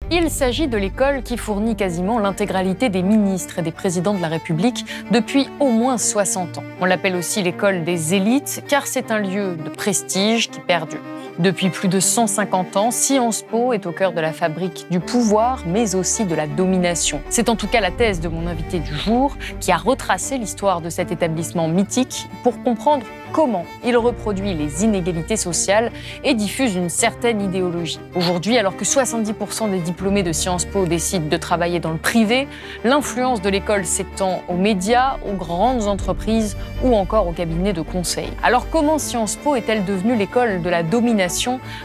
Il s'agit de l'école qui fournit quasiment l'intégralité des ministres et des présidents de la République depuis au moins 60 ans. On l'appelle aussi l'école des élites car c'est un lieu de prestige qui perdure. Depuis plus de 150 ans, Sciences Po est au cœur de la fabrique du pouvoir, mais aussi de la domination. C'est en tout cas la thèse de mon invité du jour, qui a retracé l'histoire de cet établissement mythique pour comprendre comment il reproduit les inégalités sociales et diffuse une certaine idéologie. Aujourd'hui, alors que 70% des diplômés de Sciences Po décident de travailler dans le privé, l'influence de l'école s'étend aux médias, aux grandes entreprises ou encore aux cabinets de conseil. Alors comment Sciences Po est-elle devenue l'école de la domination ?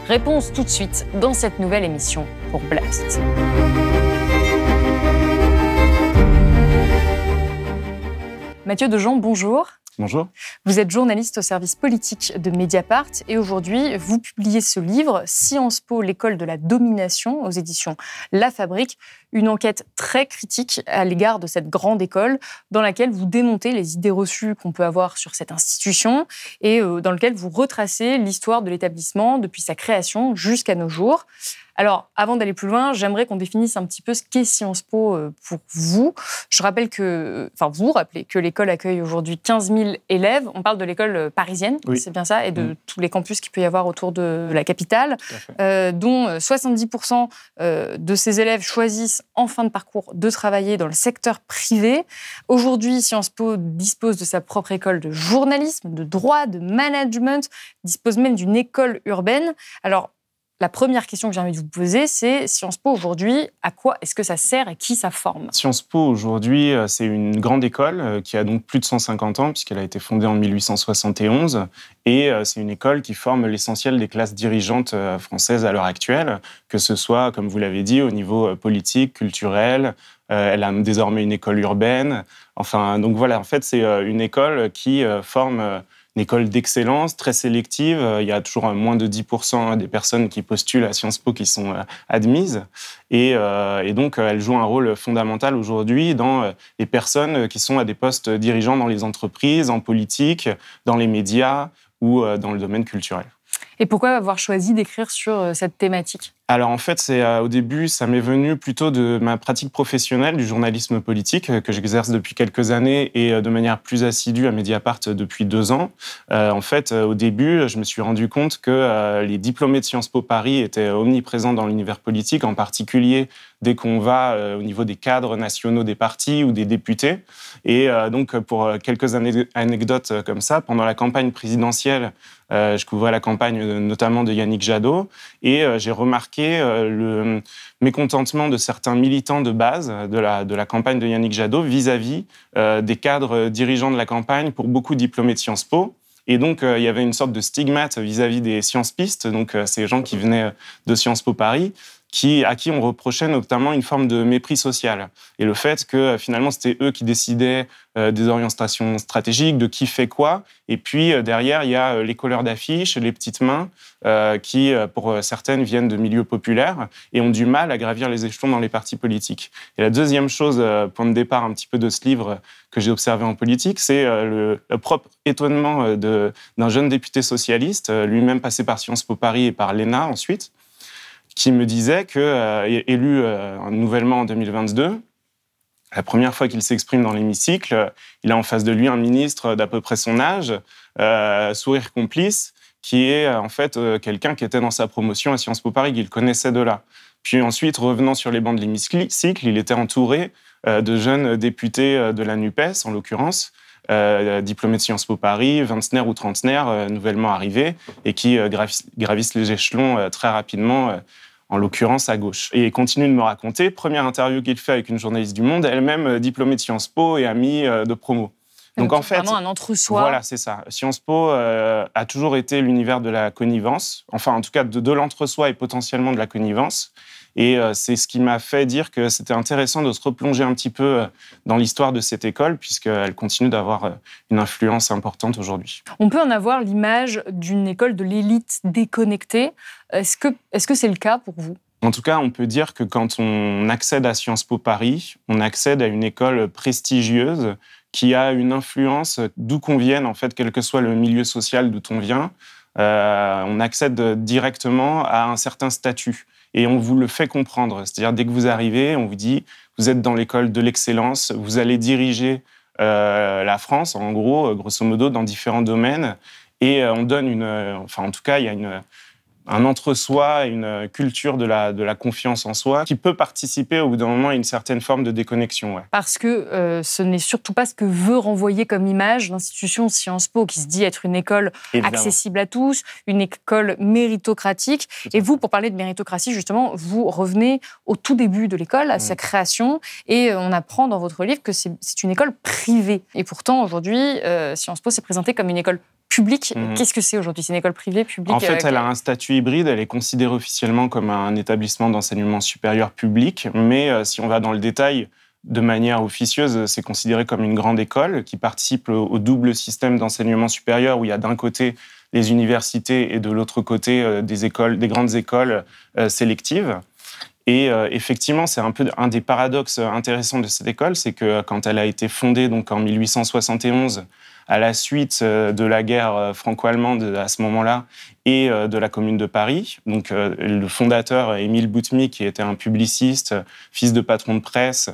Réponse tout de suite dans cette nouvelle émission pour Blast. Mathieu Dejean, bonjour. Bonjour. Vous êtes journaliste au service politique de Mediapart et aujourd'hui, vous publiez ce livre, Sciences Po, l'école de la domination, aux éditions La Fabrique, une enquête très critique à l'égard de cette grande école dans laquelle vous démontez les idées reçues qu'on peut avoir sur cette institution et dans lequel vous retracez l'histoire de l'établissement depuis sa création jusqu'à nos jours. Alors, avant d'aller plus loin, j'aimerais qu'on définisse un petit peu ce qu'est Sciences Po pour vous. Vous rappelez que l'école accueille aujourd'hui 15 000 élèves. On parle de l'école parisienne, oui. C'est bien ça, et de tous les campus qu'il peut y avoir autour de la capitale, dont 70% de ces élèves choisissent en fin de parcours de travailler dans le secteur privé. Aujourd'hui, Sciences Po dispose de sa propre école de journalisme, de droit, de management, dispose même d'une école urbaine. Alors, la première question que j'ai envie de vous poser, c'est Sciences Po aujourd'hui, à quoi est-ce que ça sert et qui ça forme ? Sciences Po aujourd'hui, c'est une grande école qui a donc plus de 150 ans puisqu'elle a été fondée en 1871 et c'est une école qui forme l'essentiel des classes dirigeantes françaises à l'heure actuelle, que ce soit, comme vous l'avez dit, au niveau politique, culturel. Elle a désormais une école urbaine. Enfin, donc voilà, en fait, c'est une école qui forme une école d'excellence, très sélective. Il y a toujours moins de 10% des personnes qui postulent à Sciences Po qui sont admises. Et donc, elle joue un rôle fondamental aujourd'hui dans les personnes qui sont à des postes dirigeants dans les entreprises, en politique, dans les médias ou dans le domaine culturel. Et pourquoi avoir choisi d'écrire sur cette thématique ? Alors en fait, au début, ça m'est venu plutôt de ma pratique professionnelle du journalisme politique que j'exerce depuis quelques années et de manière plus assidue à Mediapart depuis 2 ans. En fait, au début, je me suis rendu compte que les diplômés de Sciences Po Paris étaient omniprésents dans l'univers politique, en particulier dès qu'on va au niveau des cadres nationaux des partis ou des députés. Et donc, pour quelques anecdotes comme ça, pendant la campagne présidentielle, je couvrais la campagne notamment de Yannick Jadot et j'ai remarqué le mécontentement de certains militants de base de la campagne de Yannick Jadot vis-à-vis des cadres dirigeants de la campagne pour beaucoup de diplômés de Sciences Po. Et donc, il y avait une sorte de stigmate vis-à-vis des sciences-pistes, donc ces gens qui venaient de Sciences Po Paris, à qui on reprochait notamment une forme de mépris social. Et le fait que finalement, c'était eux qui décidaient des orientations stratégiques, de qui fait quoi. Et puis derrière, il y a les colleurs d'affiches, les petites mains, qui, pour certaines, viennent de milieux populaires et ont du mal à gravir les échelons dans les partis politiques. Et la deuxième chose, point de départ un petit peu de ce livre que j'ai observé en politique, c'est le propre étonnement d'un jeune député socialiste, lui-même passé par Sciences Po Paris et par l'ENA ensuite, qui me disait élu nouvellement en 2022, la première fois qu'il s'exprime dans l'hémicycle, il a en face de lui un ministre d'à peu près son âge, sourire complice, qui est en fait quelqu'un qui était dans sa promotion à Sciences Po Paris, qu'il connaissait de là. Puis ensuite, revenant sur les bancs de l'hémicycle, il était entouré de jeunes députés de la NUPES, en l'occurrence, diplômés de Sciences Po Paris, vingtenaires ou trentenaires, nouvellement arrivés, et qui gravissent les échelons très rapidement, en l'occurrence à gauche. Et il continue de me raconter, première interview qu'il fait avec une journaliste du Monde, elle-même diplômée de Sciences Po et amie de promo. Donc en fait, vraiment un entre-soi. Voilà, c'est ça. Sciences Po a toujours été l'univers de la connivence, enfin en tout cas de l'entre-soi et potentiellement de la connivence. Et c'est ce qui m'a fait dire que c'était intéressant de se replonger un petit peu dans l'histoire de cette école, puisqu'elle continue d'avoir une influence importante aujourd'hui. On peut en avoir l'image d'une école de l'élite déconnectée. Est-ce que c'est le cas pour vous ? En tout cas, on peut dire que quand on accède à Sciences Po Paris, on accède à une école prestigieuse qui a une influence d'où qu'on vienne, en fait, quel que soit le milieu social d'où on vient. On accède directement à un certain statut. et on vous le fait comprendre. C'est-à-dire, dès que vous arrivez, on vous dit, vous êtes dans l'école de l'excellence, vous allez diriger la France, en gros, grosso modo, dans différents domaines. Et on donne en tout cas, il y a un entre-soi, une culture de la confiance en soi qui peut participer au bout d'un moment à une certaine forme de déconnexion. Ouais. Parce que ce n'est surtout pas ce que veut renvoyer comme image l'institution Sciences Po, qui se dit être une école accessible à tous, une école méritocratique. Et vous, pour parler de méritocratie, justement, vous revenez au tout début de l'école, à sa création, et on apprend dans votre livre que c'est une école privée. Et pourtant, aujourd'hui, Sciences Po s'est présentée comme une école publique. Qu'est-ce que c'est aujourd'hui? C'est une école privée, publique? En fait, elle a un statut hybride. Elle est considérée officiellement comme un établissement d'enseignement supérieur public. Mais si on va dans le détail, de manière officieuse, c'est considéré comme une grande école qui participe au double système d'enseignement supérieur où il y a d'un côté les universités et de l'autre côté des grandes écoles sélectives. Et effectivement, c'est un peu un des paradoxes intéressants de cette école, c'est que quand elle a été fondée donc en 1871, à la suite de la guerre franco-allemande à ce moment-là et de la Commune de Paris, donc le fondateur Émile Boutmy, qui était un publiciste, fils de patron de presse,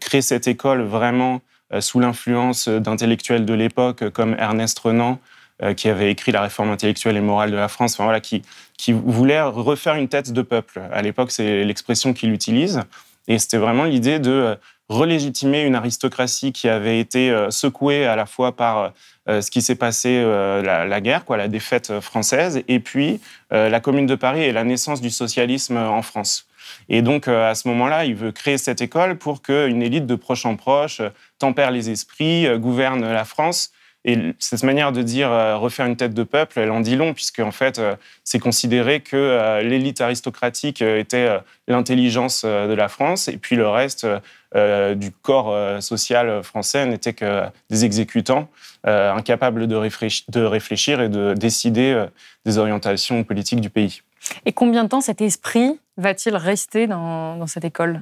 crée cette école vraiment sous l'influence d'intellectuels de l'époque comme Ernest Renan, qui avait écrit La réforme intellectuelle et morale de la France, enfin, voilà, qui voulait refaire une tête de peuple. À l'époque, c'est l'expression qu'il utilise. Et c'était vraiment l'idée de relégitimer une aristocratie qui avait été secouée à la fois par ce qui s'est passé, la guerre, la défaite française, et puis la Commune de Paris et la naissance du socialisme en France. Et donc, à ce moment-là, il veut créer cette école pour qu'une élite de proche en proche tempère les esprits, gouverne la France. Et cette manière de dire refaire une tête de peuple, elle en dit long, puisque en fait, c'est considéré que l'élite aristocratique était l'intelligence de la France, et puis le reste du corps social français n'était que des exécutants incapables de réfléchir et de décider des orientations politiques du pays. Et combien de temps cet esprit va-t-il rester dans cette école?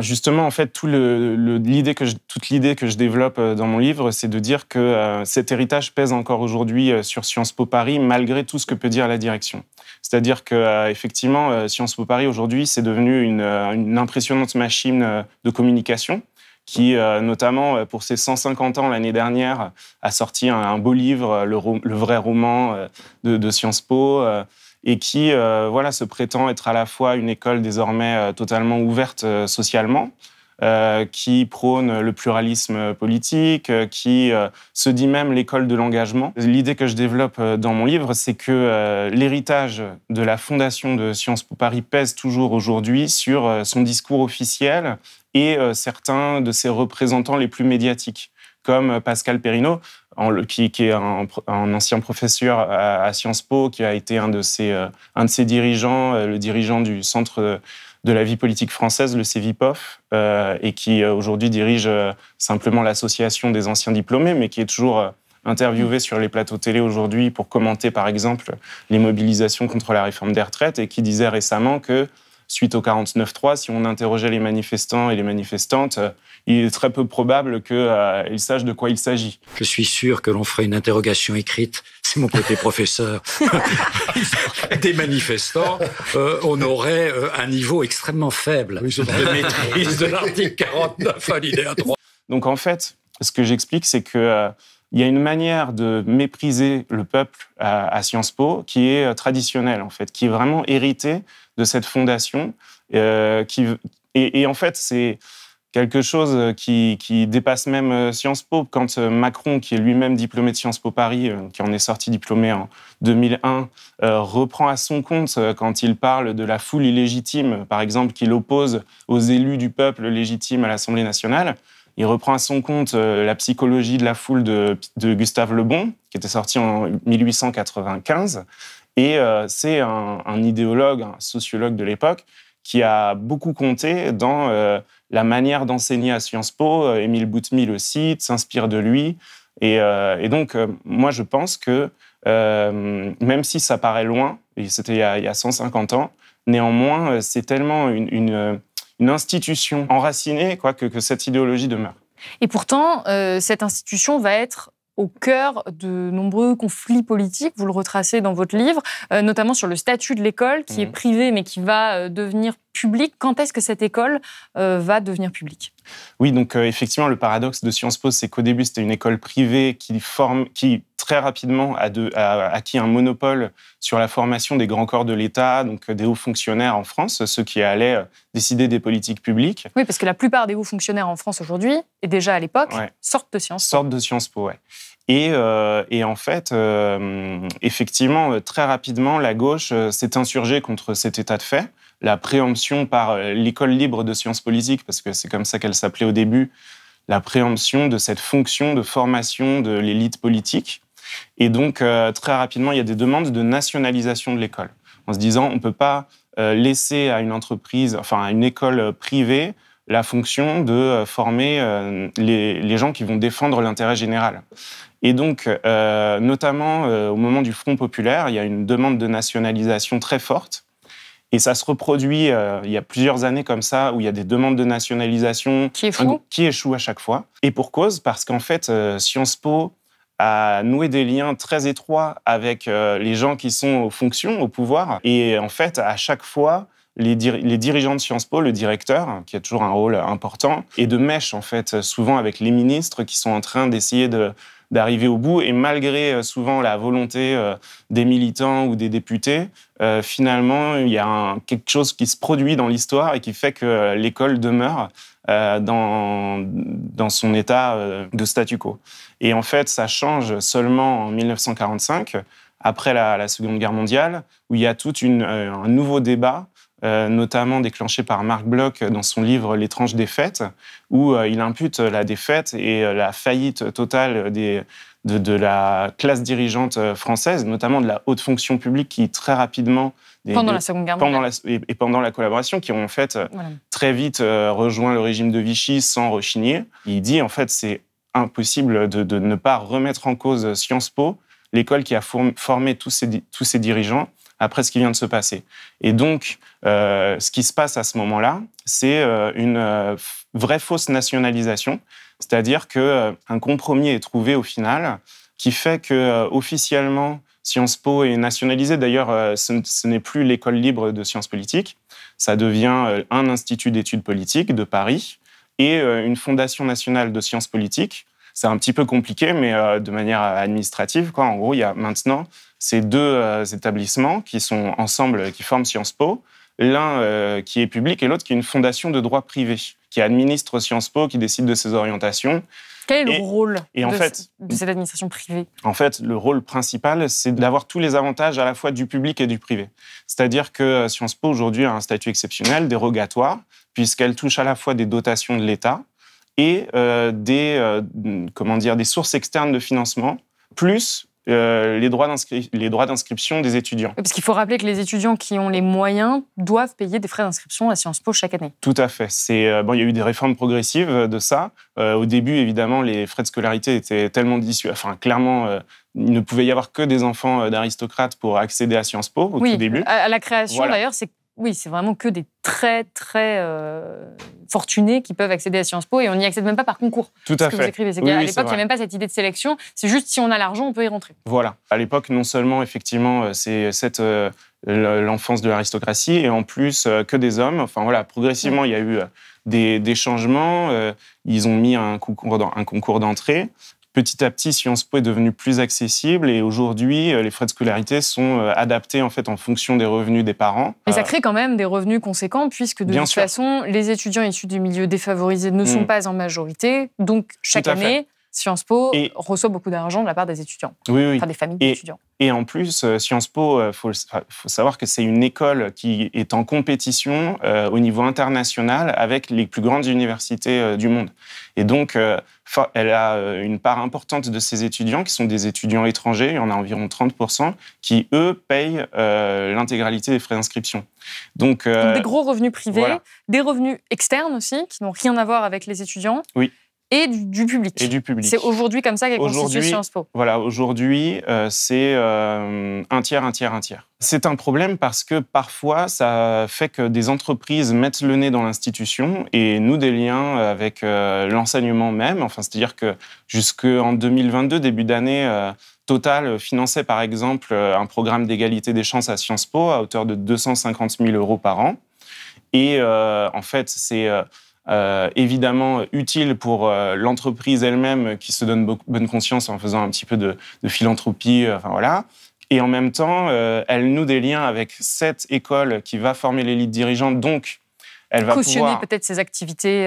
Justement, en fait, toute l'idée que je développe dans mon livre, c'est de dire que cet héritage pèse encore aujourd'hui sur Sciences Po Paris, malgré tout ce que peut dire la direction. C'est-à-dire que, effectivement, Sciences Po Paris, aujourd'hui, c'est devenu une impressionnante machine de communication qui, notamment pour ses 150 ans l'année dernière, a sorti un beau livre, le vrai roman de Sciences Po, et qui se prétend être à la fois une école désormais totalement ouverte socialement, qui prône le pluralisme politique, qui se dit même l'école de l'engagement. L'idée que je développe dans mon livre, c'est que l'héritage de la fondation de Sciences Po Paris pèse toujours aujourd'hui sur son discours officiel et certains de ses représentants les plus médiatiques, comme Pascal Perrineau, qui est un ancien professeur à Sciences Po, qui a été un de ses dirigeants, le dirigeant du Centre de la vie politique française, le CEVIPOF, et qui aujourd'hui dirige simplement l'association des anciens diplômés, mais qui est toujours interviewé sur les plateaux télé aujourd'hui pour commenter, par exemple, les mobilisations contre la réforme des retraites, et qui disait récemment que, suite au 49.3, si on interrogeait les manifestants et les manifestantes, il est très peu probable qu'ils sachent de quoi il s'agit. Je suis sûr que l'on ferait une interrogation écrite. C'est mon côté professeur. Des manifestants, on aurait un niveau extrêmement faible de maîtrise de l'article 49 alinéa 3. Donc en fait, ce que j'explique, c'est que il y a une manière de mépriser le peuple à Sciences Po qui est traditionnelle, en fait, qui est vraiment héritée de cette fondation. Et en fait, c'est quelque chose qui dépasse même Sciences Po. Quand Macron, qui est lui-même diplômé de Sciences Po Paris, qui en est sorti diplômé en 2001, reprend à son compte quand il parle de la foule illégitime, par exemple, qu'il oppose aux élus du peuple légitimes à l'Assemblée nationale, il reprend à son compte la psychologie de la foule de Gustave Le Bon, qui était sorti en 1895. Et c'est un idéologue, un sociologue de l'époque, qui a beaucoup compté dans la manière d'enseigner à Sciences Po. Émile Boutmy le cite, s'inspire de lui. Et donc, moi, je pense que même si ça paraît loin, et c'était il y a 150 ans, néanmoins, c'est tellement une institution enracinée que cette idéologie demeure. Et pourtant, cette institution va être au cœur de nombreux conflits politiques. Vous le retracez dans votre livre, notamment sur le statut de l'école qui est privée mais qui va devenir publique. Quand est-ce que cette école va devenir publique ? Oui, donc effectivement, le paradoxe de Sciences Po, c'est qu'au début, c'était une école privée qui très rapidement a acquis un monopole sur la formation des grands corps de l'État, donc des hauts fonctionnaires en France, ceux qui allaient décider des politiques publiques. Oui, parce que la plupart des hauts fonctionnaires en France aujourd'hui, et déjà à l'époque, sortent de Sciences Po. Sortent de Sciences Po, ouais. Et en fait, effectivement, très rapidement, la gauche s'est insurgée contre cet état de fait. La préemption par l'école libre de sciences politiques, parce que c'est comme ça qu'elle s'appelait au début, la préemption de cette fonction de formation de l'élite politique. Et donc, très rapidement, il y a des demandes de nationalisation de l'école, en se disant on ne peut pas laisser à une entreprise, enfin à une école privée, la fonction de former les gens qui vont défendre l'intérêt général. Et donc, notamment au moment du Front populaire, il y a une demande de nationalisation très forte. Et ça se reproduit, il y a plusieurs années comme ça, où il y a des demandes de nationalisation qui échouent à chaque fois. Et pour cause, parce qu'en fait, Sciences Po a noué des liens très étroits avec les gens qui sont aux fonctions, au pouvoir. Et en fait, à chaque fois, les dirigeants de Sciences Po, le directeur, qui a toujours un rôle important, est de mèche, en fait, souvent avec les ministres qui sont en train d'essayer d'arriver au bout. Et malgré souvent la volonté des militants ou des députés, finalement, il y a quelque chose qui se produit dans l'histoire et qui fait que l'école demeure dans son état de statu quo. Et en fait, ça change seulement en 1945, après la Seconde Guerre mondiale, où il y a tout un nouveau débat, notamment déclenché par Marc Bloch dans son livre « L'étrange défaite », où il impute la défaite et la faillite totale de la classe dirigeante française, notamment de la haute fonction publique qui, très rapidement... Pendant la Seconde Guerre mondiale. Et pendant la collaboration, qui ont en fait très vite rejoint le régime de Vichy sans rechigner. Il dit, en fait, c'est impossible de ne pas remettre en cause Sciences Po, l'école qui a formé tous ces dirigeants, après ce qui vient de se passer. Et donc, ce qui se passe à ce moment-là, c'est une vraie fausse nationalisation, c'est-à-dire qu'un compromis est trouvé au final qui fait que officiellement Sciences Po est nationalisée. D'ailleurs, ce n'est plus l'école libre de sciences politiques, ça devient un institut d'études politiques de Paris et une fondation nationale de sciences politiques. C'est un petit peu compliqué, mais de manière administrative, quoi. En gros, il y a maintenant ces deux établissements qui sont ensemble, qui forment Sciences Po, l'un qui est public et l'autre qui est une fondation de droit privé, qui administre Sciences Po, qui décide de ses orientations. Quel est le rôle de cette administration privée ? En fait, le rôle principal, c'est d'avoir tous les avantages à la fois du public et du privé. C'est-à-dire que Sciences Po, aujourd'hui, a un statut exceptionnel, dérogatoire, puisqu'elle touche à la fois des dotations de l'État et des sources externes de financement, plus les droits d'inscription des étudiants. Parce qu'il faut rappeler que les étudiants qui ont les moyens doivent payer des frais d'inscription à Sciences Po chaque année. Tout à fait. Il y a eu des réformes progressives de ça. Au début, évidemment, les frais de scolarité étaient tellement dissuasifs. Enfin, clairement, il ne pouvait y avoir que des enfants d'aristocrates pour accéder à Sciences Po au tout début. À la création, d'ailleurs, c'est vraiment que des très, très fortunés qui peuvent accéder à Sciences Po et on n'y accède même pas par concours. Tout à fait. Ce que vous écrivez, c'est qu'à l'époque, il n'y a même pas cette idée de sélection. C'est juste si on a l'argent, on peut y rentrer. Voilà. À l'époque, non seulement, effectivement, c'est l'enfance de l'aristocratie et en plus que des hommes. Enfin, voilà, progressivement, il y a eu des changements. Ils ont mis un concours d'entrée. Petit à petit, Sciences Po est devenu plus accessible et aujourd'hui, les frais de scolarité sont adaptés en fait en fonction des revenus des parents. Mais ça crée quand même des revenus conséquents puisque de toute façon, les étudiants issus du milieu défavorisé ne sont pas en majorité. Donc, chaque année, Sciences Po reçoit beaucoup d'argent de la part des étudiants, enfin des familles d'étudiants. Et en plus, Sciences Po, faut savoir que c'est une école qui est en compétition au niveau international avec les plus grandes universités du monde. Et donc, elle a une part importante de ses étudiants qui sont des étudiants étrangers, il y en a environ 30%, qui, eux, payent l'intégralité des frais d'inscription. Donc, des gros revenus privés, des revenus externes aussi, qui n'ont rien à voir avec les étudiants. Oui. Et du public. Et du public. C'est aujourd'hui comme ça qu'est constitué Sciences Po. Voilà, aujourd'hui, c'est un tiers, un tiers, un tiers. C'est un problème parce que parfois, ça fait que des entreprises mettent le nez dans l'institution et nouent des liens avec l'enseignement même. Enfin, c'est-à-dire que jusqu'en 2022, début d'année, Total finançait par exemple un programme d'égalité des chances à Sciences Po à hauteur de 250 000 € par an. Et en fait, c'est évidemment utile pour l'entreprise elle-même qui se donne bonne conscience en faisant un petit peu de philanthropie, enfin voilà. Et en même temps, elle noue des liens avec cette école qui va former l'élite dirigeante, donc elle va cautionner pouvoir peut-être ces activités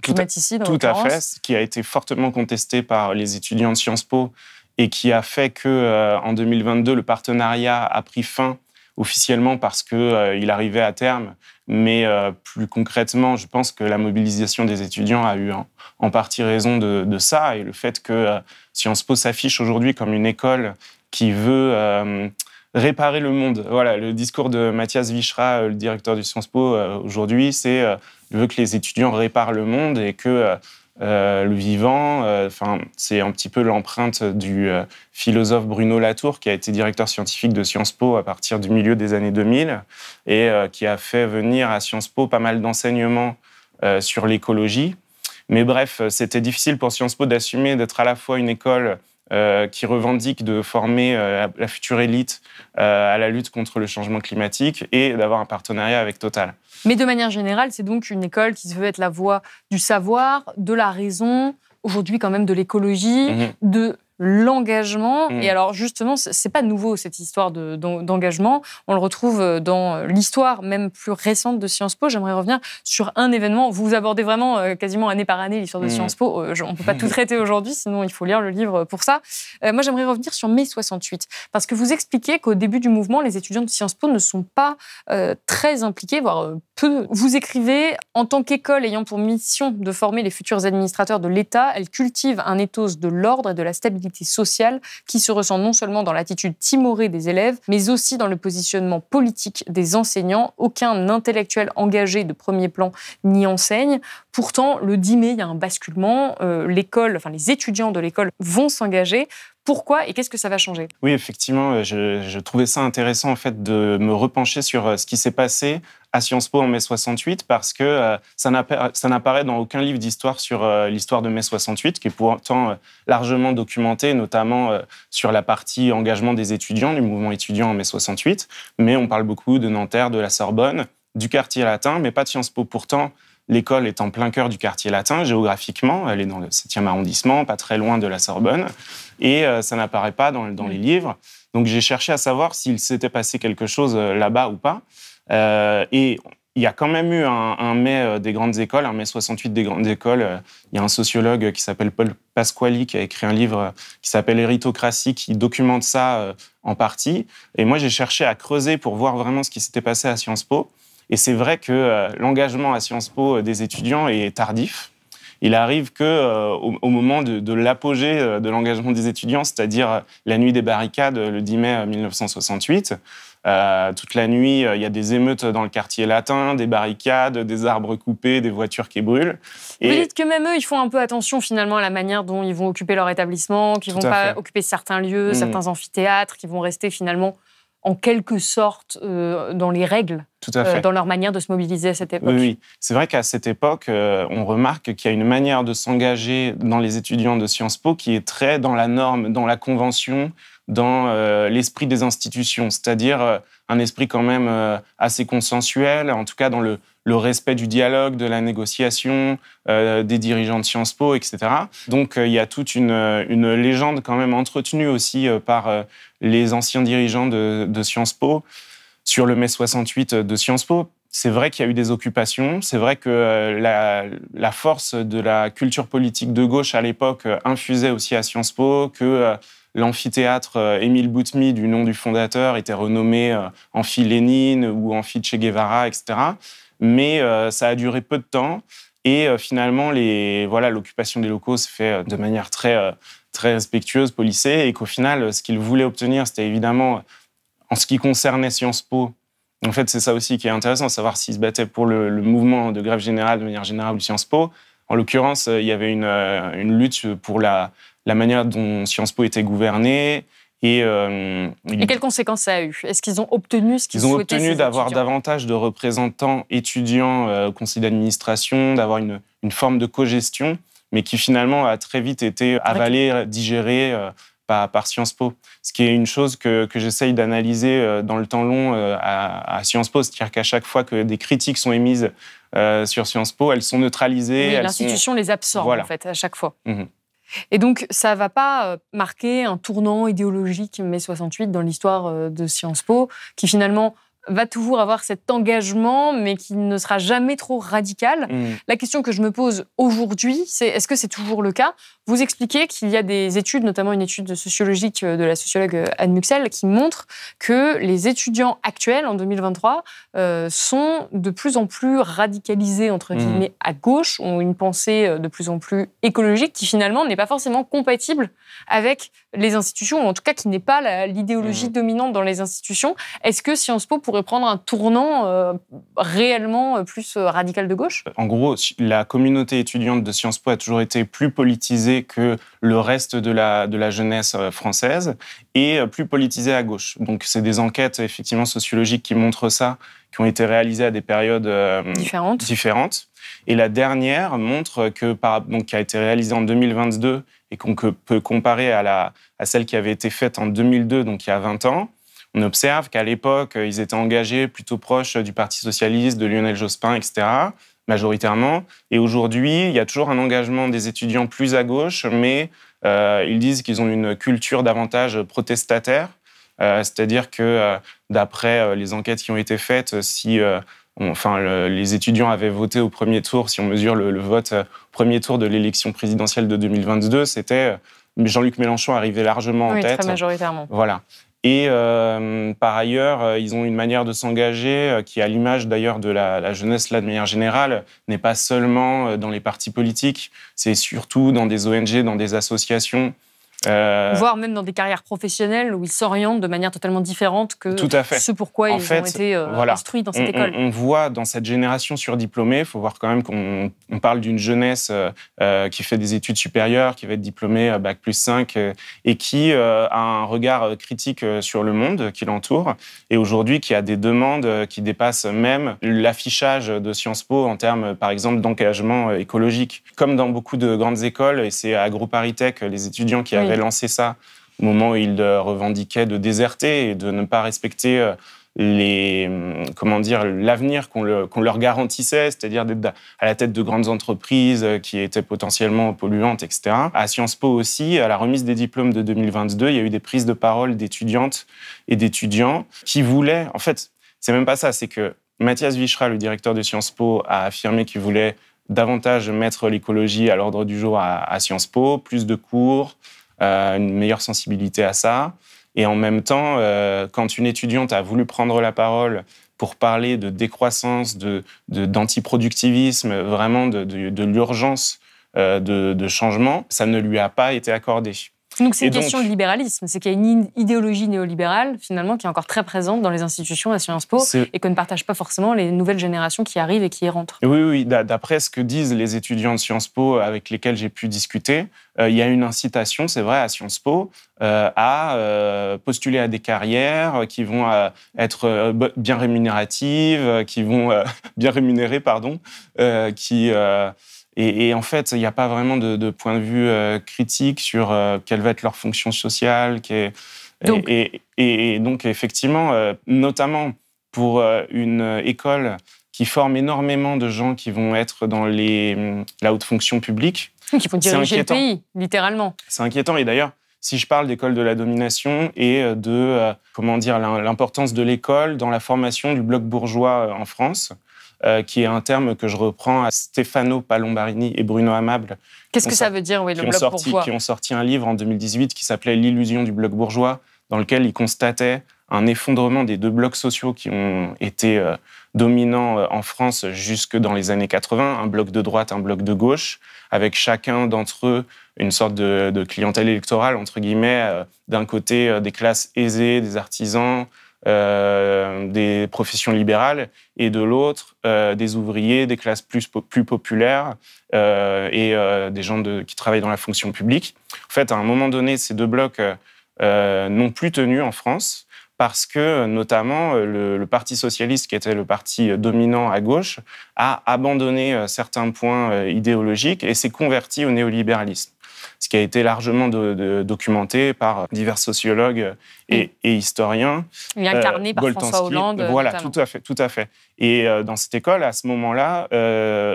climaticides. Tout à fait, ce qui a été fortement contesté par les étudiants de Sciences Po et qui a fait que en 2022, le partenariat a pris fin officiellement parce qu'il arrivait à terme. Mais plus concrètement, je pense que la mobilisation des étudiants a eu en partie raison de ça. Et le fait que Sciences Po s'affiche aujourd'hui comme une école qui veut réparer le monde. Voilà, le discours de Mathias Vichra, le directeur du Sciences Po aujourd'hui, c'est il veut que les étudiants réparent le monde et que le vivant, c'est un petit peu l'empreinte du philosophe Bruno Latour, qui a été directeur scientifique de Sciences Po à partir du milieu des années 2000 et qui a fait venir à Sciences Po pas mal d'enseignements sur l'écologie. Mais bref, c'était difficile pour Sciences Po d'assumer d'être à la fois une école qui revendique de former la future élite à la lutte contre le changement climatique et d'avoir un partenariat avec Total. Mais de manière générale, c'est donc une école qui se veut être la voie du savoir, de la raison, aujourd'hui quand même de l'écologie, de l'engagement. Et alors justement, c'est pas nouveau cette histoire d'engagement. On le retrouve dans l'histoire même plus récente de Sciences Po. J'aimerais revenir sur un événement. Vous abordez vraiment quasiment année par année l'histoire de Sciences Po. On peut pas tout traiter aujourd'hui, sinon il faut lire le livre pour ça. Moi, j'aimerais revenir sur mai 68, parce que vous expliquez qu'au début du mouvement, les étudiants de Sciences Po ne sont pas très impliqués, voire peu. Vous écrivez, en tant qu'école ayant pour mission de former les futurs administrateurs de l'État, elle cultive un ethos de l'ordre et de la stabilité sociale qui se ressent non seulement dans l'attitude timorée des élèves, mais aussi dans le positionnement politique des enseignants. Aucun intellectuel engagé de premier plan n'y enseigne. Pourtant, le 10 mai, il y a un basculement. Les étudiants de l'école vont s'engager. Pourquoi et qu'est-ce que ça va changer ? Oui, effectivement, je trouvais ça intéressant en fait de me repencher sur ce qui s'est passé à Sciences Po en mai 68 parce que ça n'apparaît dans aucun livre d'histoire sur l'histoire de mai 68, qui est pourtant largement documentée, notamment sur la partie engagement des étudiants, du mouvement étudiant en mai 68. Mais on parle beaucoup de Nanterre, de la Sorbonne, du quartier latin, mais pas de Sciences Po. Pourtant, l'école est en plein cœur du quartier latin, géographiquement. Elle est dans le 7e arrondissement, pas très loin de la Sorbonne. Et ça n'apparaît pas dans les livres. Donc j'ai cherché à savoir s'il s'était passé quelque chose là-bas ou pas. Et il y a quand même eu un mai des grandes écoles, un mai 68 des grandes écoles. Il y a un sociologue qui s'appelle Paul Pasquali qui a écrit un livre qui s'appelle Héritocratie, qui documente ça en partie. Et moi, j'ai cherché à creuser pour voir vraiment ce qui s'était passé à Sciences Po. Et c'est vrai que l'engagement à Sciences Po des étudiants est tardif. Il arrive qu'au moment de l'apogée de l'engagement des étudiants, c'est-à-dire la nuit des barricades, le 10 mai 1968, toute la nuit, il y a des émeutes dans le quartier latin, des barricades, des arbres coupés, des voitures qui brûlent. Vous dites que même eux, ils font un peu attention finalement à la manière dont ils vont occuper leur établissement, qu'ils ne vont pas occuper certains lieux, certains amphithéâtres, qu'ils vont rester finalement en quelque sorte dans les règles, dans leur manière de se mobiliser à cette époque. Oui. C'est vrai qu'à cette époque, on remarque qu'il y a une manière de s'engager dans les étudiants de Sciences Po qui est très dans la norme, dans la convention, dans l'esprit des institutions, c'est-à-dire un esprit quand même assez consensuel, en tout cas dans le respect du dialogue, de la négociation, des dirigeants de Sciences Po, etc. Donc il y a toute une légende quand même entretenue aussi par les anciens dirigeants de Sciences Po sur le mai 68 de Sciences Po. C'est vrai qu'il y a eu des occupations, c'est vrai que la force de la culture politique de gauche à l'époque infusait aussi à Sciences Po, que l'amphithéâtre Émile Boutmy, du nom du fondateur, était renommé Amphi Lénine ou Amphi Che Guevara, etc. Mais ça a duré peu de temps et finalement, l'occupation des locaux se fait de manière très, très respectueuse, policée, et qu'au final, ce qu'ils voulaient obtenir, c'était évidemment, en ce qui concernait Sciences Po, en fait, c'est ça aussi qui est intéressant, savoir s'ils se battaient pour le mouvement de grève générale de manière générale ou Sciences Po. En l'occurrence, il y avait une lutte pour la manière dont Sciences Po était gouvernée. Et quelles conséquences ça a eu? Est-ce qu'ils ont obtenu ce qu'ils souhaitaient? Ils ont obtenu d'avoir davantage de représentants étudiants au conseil d'administration, d'avoir une forme de cogestion, mais qui finalement a très vite été avalée, digérée par Sciences Po. Ce qui est une chose que j'essaye d'analyser dans le temps long à Sciences Po, c'est-à-dire qu'à chaque fois que des critiques sont émises sur Sciences Po, elles sont neutralisées. Oui, l'institution les absorbe, voilà. En fait, à chaque fois. Mmh. Et donc, ça ne va pas marquer un tournant idéologique mai 68 dans l'histoire de Sciences Po, qui finalement va toujours avoir cet engagement, mais qui ne sera jamais trop radical. La question que je me pose aujourd'hui, c'est est-ce que c'est toujours le cas? Vous expliquez qu'il y a des études, notamment une étude sociologique de la sociologue Anne Muxel, qui montre que les étudiants actuels, en 2023, sont de plus en plus radicalisés, entre guillemets, à gauche, ont une pensée de plus en plus écologique, qui finalement n'est pas forcément compatible avec les institutions, ou en tout cas qui n'est pas l'idéologie dominante dans les institutions. Est-ce que Sciences Po pourrait prendre un tournant réellement plus radical de gauche? En gros, la communauté étudiante de Sciences Po a toujours été plus politisée que le reste de la jeunesse française et plus politisée à gauche. Donc, c'est des enquêtes effectivement sociologiques qui montrent ça, qui ont été réalisées à des périodes différentes. Et la dernière montre qui a été réalisée en 2022 et qu'on peut comparer à celle qui avait été faite en 2002, donc il y a 20 ans. On observe qu'à l'époque, ils étaient engagés plutôt proches du Parti socialiste, de Lionel Jospin, etc., majoritairement. Et aujourd'hui, il y a toujours un engagement des étudiants plus à gauche, mais ils disent qu'ils ont une culture davantage protestataire. C'est-à-dire que, d'après les enquêtes qui ont été faites, si les étudiants avaient voté au premier tour, si on mesure le vote au premier tour de l'élection présidentielle de 2022, c'était Jean-Luc Mélenchon arrivait largement en tête. Très majoritairement. Voilà. Et par ailleurs, ils ont une manière de s'engager qui, à l'image d'ailleurs de la jeunesse là de manière générale, n'est pas seulement dans les partis politiques, c'est surtout dans des ONG, dans des associations. Voire même dans des carrières professionnelles où ils s'orientent de manière totalement différente que ce pourquoi ils ont été instruits dans cette école. On voit dans cette génération surdiplômée, il faut voir quand même qu'on parle d'une jeunesse qui fait des études supérieures, qui va être diplômée Bac plus 5 et qui a un regard critique sur le monde qui l'entoure et aujourd'hui qui a des demandes qui dépassent même l'affichage de Sciences Po en termes, par exemple, d'engagement écologique. Comme dans beaucoup de grandes écoles, et c'est à AgroParisTech, les étudiants qui avaient lancé ça au moment où ils revendiquaient de déserter et de ne pas respecter l'avenir qu'on leur garantissait, c'est-à-dire d'être à la tête de grandes entreprises qui étaient potentiellement polluantes, etc. À Sciences Po aussi, à la remise des diplômes de 2022, il y a eu des prises de parole d'étudiantes et d'étudiants qui voulaient... En fait, c'est même pas ça, c'est que Mathias Vichra, le directeur de Sciences Po, a affirmé qu'il voulait davantage mettre l'écologie à l'ordre du jour à Sciences Po, plus de cours, une meilleure sensibilité à ça. Et en même temps, quand une étudiante a voulu prendre la parole pour parler de décroissance, d'antiproductivisme, vraiment de l'urgence de changement, ça ne lui a pas été accordé. Donc c'est une question de libéralisme, c'est qu'il y a une idéologie néolibérale finalement qui est encore très présente dans les institutions à Sciences Po et que ne partagent pas forcément les nouvelles générations qui arrivent et qui y rentrent. Oui, d'après ce que disent les étudiants de Sciences Po avec lesquels j'ai pu discuter, il y a une incitation, c'est vrai, à Sciences Po à postuler à des carrières qui vont être bien rémunératives, qui vont bien rémunérées, Et en fait, il n'y a pas vraiment de point de vue critique sur quelle va être leur fonction sociale. Et donc, effectivement, notamment pour une école qui forme énormément de gens qui vont être dans la haute fonction publique. Qui vont diriger le pays, littéralement. C'est inquiétant. Et d'ailleurs, si je parle d'école de la domination et de l'importance de l'école dans la formation du bloc bourgeois en France, qui est un terme que je reprends à Stefano Palombarini et Bruno Amable. Qu'est-ce que ça veut dire, le bloc bourgeois ? Qui ont sorti un livre en 2018 qui s'appelait « L'illusion du bloc bourgeois », dans lequel ils constataient un effondrement des deux blocs sociaux qui ont été dominants en France jusque dans les années 80, un bloc de droite, un bloc de gauche, avec chacun d'entre eux une sorte de clientèle électorale, entre guillemets, d'un côté des classes aisées, des artisans, des professions libérales, et de l'autre, des ouvriers, des classes plus populaires et des gens qui travaillent dans la fonction publique. En fait, à un moment donné, ces deux blocs n'ont plus tenu en France parce que, notamment, le Parti socialiste, qui était le parti dominant à gauche, a abandonné certains points idéologiques et s'est converti au néolibéralisme. Ce qui a été largement documenté par divers sociologues et historiens. Et incarné par François Hollande. Voilà, notamment. tout à fait. Et dans cette école, à ce moment-là,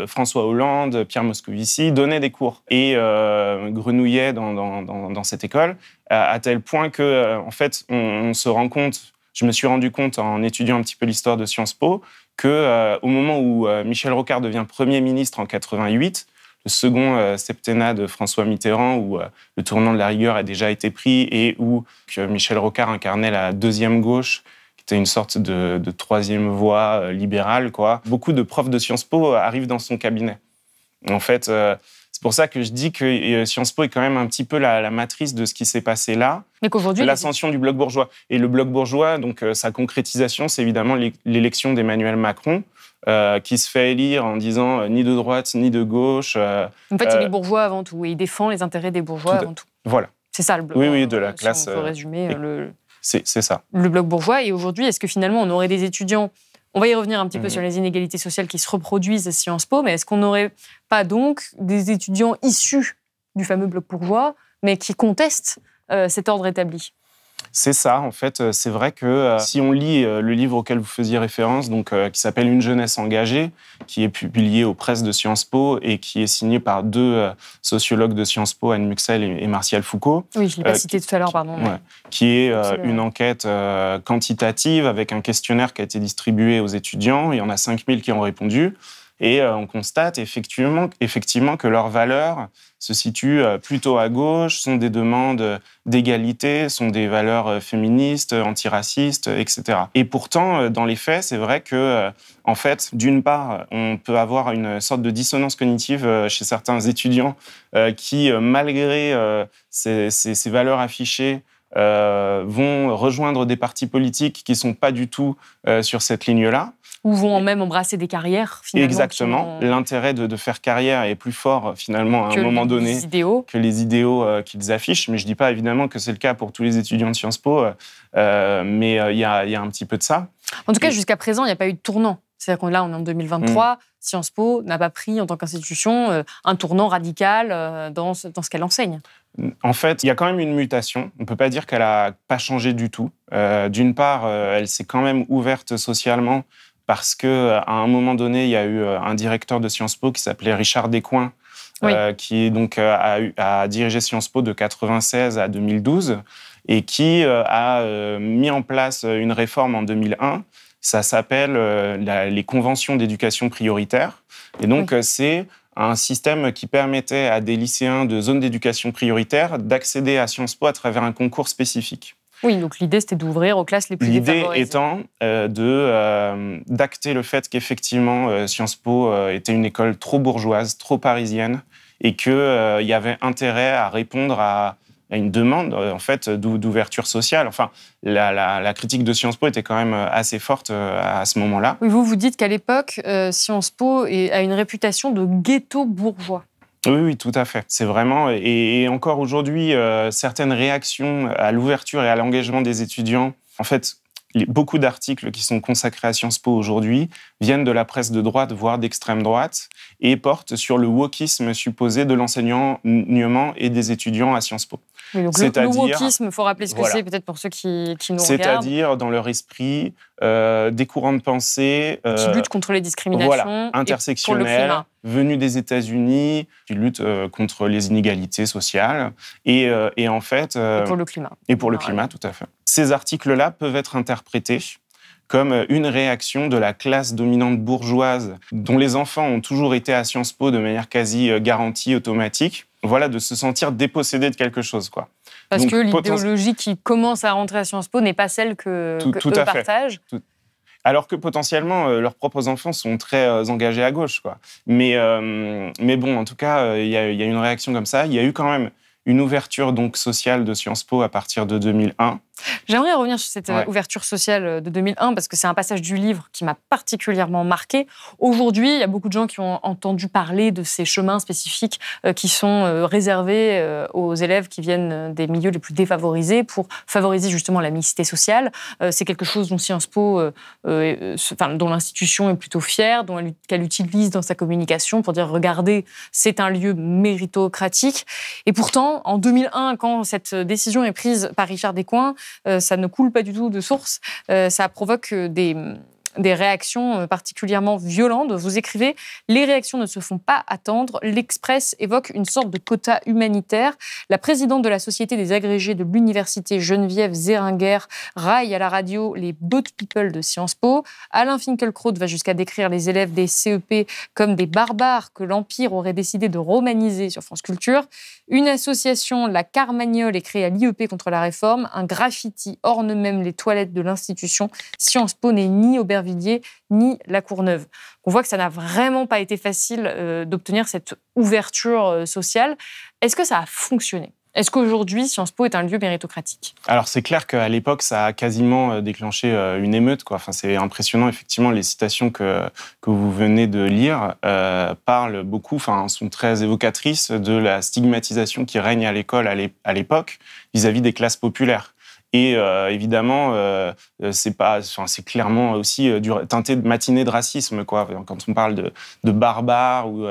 François Hollande, Pierre Moscovici donnaient des cours et grenouillaient dans cette école, à tel point que, en fait, on se rend compte, je me suis rendu compte en étudiant un petit peu l'histoire de Sciences Po, qu'au moment où Michel Rocard devient Premier ministre en 88, le second septennat de François Mitterrand, où le tournant de la rigueur a déjà été pris et où Michel Rocard incarnait la deuxième gauche, qui était une sorte de troisième voie libérale, quoi. Beaucoup de profs de Sciences Po arrivent dans son cabinet. En fait, c'est pour ça que je dis que Sciences Po est quand même un petit peu la matrice de ce qui s'est passé là. Mais qu'aujourd'hui, l'ascension du bloc bourgeois. Et le bloc bourgeois, donc sa concrétisation, c'est évidemment l'élection d'Emmanuel Macron, qui se fait élire en disant ni de droite ni de gauche. En fait, il est bourgeois avant tout et il défend les intérêts des bourgeois avant tout. Voilà. C'est ça le bloc. Oui, de la classe. Si on peut résumer c'est ça. Le bloc bourgeois. Et aujourd'hui, est-ce que finalement, on aurait des étudiants... On va y revenir un petit peu sur les inégalités sociales qui se reproduisent à Sciences Po, mais est-ce qu'on n'aurait pas donc des étudiants issus du fameux bloc bourgeois, mais qui contestent cet ordre établi ? C'est ça, en fait. C'est vrai que si on lit le livre auquel vous faisiez référence, donc, qui s'appelle « Une jeunesse engagée », qui est publié aux presses de Sciences Po et qui est signé par deux sociologues de Sciences Po, Anne Muxel et Martial Foucault. Oui, je ne l'ai pas cité tout à l'heure, pardon. Ouais, qui est une enquête quantitative avec un questionnaire qui a été distribué aux étudiants. Il y en a 5000 qui ont répondu. Et on constate effectivement que leurs valeurs se situent plutôt à gauche, sont des demandes d'égalité, sont des valeurs féministes, antiracistes, etc. Et pourtant, dans les faits, c'est vrai que, en fait, d'une part, on peut avoir une sorte de dissonance cognitive chez certains étudiants qui, malgré ces valeurs affichées, vont rejoindre des partis politiques qui ne sont pas du tout sur cette ligne-là. Ou vont même embrasser des carrières, finalement. Exactement. L'intérêt de faire carrière est plus fort, finalement, à un moment donné, que les idéaux qu'ils affichent. Mais je ne dis pas, évidemment, que c'est le cas pour tous les étudiants de Sciences Po, mais il y a un petit peu de ça. En tout cas, jusqu'à présent, il n'y a pas eu de tournant. C'est-à-dire que là, on est en 2023, Sciences Po n'a pas pris, en tant qu'institution, un tournant radical dans ce qu'elle enseigne. En fait, il y a quand même une mutation. On ne peut pas dire qu'elle n'a pas changé du tout. D'une part, elle s'est quand même ouverte socialement, parce qu'à un moment donné, il y a eu un directeur de Sciences Po qui s'appelait Richard Descoings, qui donc a dirigé Sciences Po de 1996 à 2012 et qui a mis en place une réforme en 2001. Ça s'appelle les conventions d'éducation prioritaire. Et donc, c'est un système qui permettait à des lycéens de zones d'éducation prioritaire d'accéder à Sciences Po à travers un concours spécifique. Oui, donc l'idée, c'était d'ouvrir aux classes les plus défavorisées. L'idée étant d'acter le fait qu'effectivement, Sciences Po était une école trop bourgeoise, trop parisienne, et qu'il y avait intérêt à répondre à une demande en fait, d'ouverture sociale. Enfin, la critique de Sciences Po était quand même assez forte à ce moment-là. Oui, vous dites qu'à l'époque, Sciences Po a une réputation de ghetto bourgeois. Oui, tout à fait. C'est vraiment... Et encore aujourd'hui, certaines réactions à l'ouverture et à l'engagement des étudiants, en fait, beaucoup d'articles qui sont consacrés à Sciences Po aujourd'hui viennent de la presse de droite, voire d'extrême droite, et portent sur le wokisme supposé de l'enseignement et des étudiants à Sciences Po. Oui, donc le wokisme, il faut rappeler ce que c'est, peut-être pour ceux qui nous regardent. C'est-à-dire, dans leur esprit, des courants de pensée... qui luttent contre les discriminations, intersectionnelles, venus des États-Unis, qui luttent contre les inégalités sociales, et en fait... et pour le climat. Et pour le climat, tout à fait. Ces articles-là peuvent être interprétés comme une réaction de la classe dominante bourgeoise, dont les enfants ont toujours été à Sciences Po de manière quasi garantie, automatique, voilà, de se sentir dépossédés de quelque chose, quoi. Parce que l'idéologie qui commence à rentrer à Sciences Po n'est pas celle qu'eux partagent. Alors que potentiellement, leurs propres enfants sont très engagés à gauche, quoi. Mais bon, en tout cas, il y a une réaction comme ça. Il y a eu quand même une ouverture donc sociale de Sciences Po à partir de 2001. J'aimerais revenir sur cette ouverture sociale de 2001 parce que c'est un passage du livre qui m'a particulièrement marqué. Aujourd'hui, il y a beaucoup de gens qui ont entendu parler de ces chemins spécifiques qui sont réservés aux élèves qui viennent des milieux les plus défavorisés pour favoriser justement la mixité sociale. C'est quelque chose dont Sciences Po, dont l'institution est plutôt fière, qu'elle utilise dans sa communication pour dire regardez, c'est un lieu méritocratique. Et pourtant, en 2001, quand cette décision est prise par Richard Descoings, ça ne coule pas du tout de source. Ça provoque des réactions particulièrement violentes. Vous écrivez « Les réactions ne se font pas attendre. L'Express évoque une sorte de quota humanitaire. La présidente de la Société des agrégés de l'université Geneviève Zeringer raille à la radio les boat people de Sciences Po. Alain Finkielkraut va jusqu'à décrire les élèves des CEP comme des barbares que l'Empire aurait décidé de romaniser sur France Culture. Une association, la Carmagnole, est créée à l'IEP contre la réforme. Un graffiti orne même les toilettes de l'institution. Sciences Po n'est ni Aubervilliers ni La Courneuve. On voit que ça n'a vraiment pas été facile d'obtenir cette ouverture sociale. Est-ce que ça a fonctionné ? Est-ce qu'aujourd'hui, Sciences Po est un lieu méritocratique ? Alors, c'est clair qu'à l'époque, ça a quasiment déclenché une émeute, quoi. Enfin, c'est impressionnant, effectivement, les citations que vous venez de lire parlent beaucoup, sont très évocatrices de la stigmatisation qui règne à l'école à l'époque vis-à-vis des classes populaires. Et évidemment, c'est clairement aussi teinté de matinée de racisme, quoi. Quand on parle de barbares ou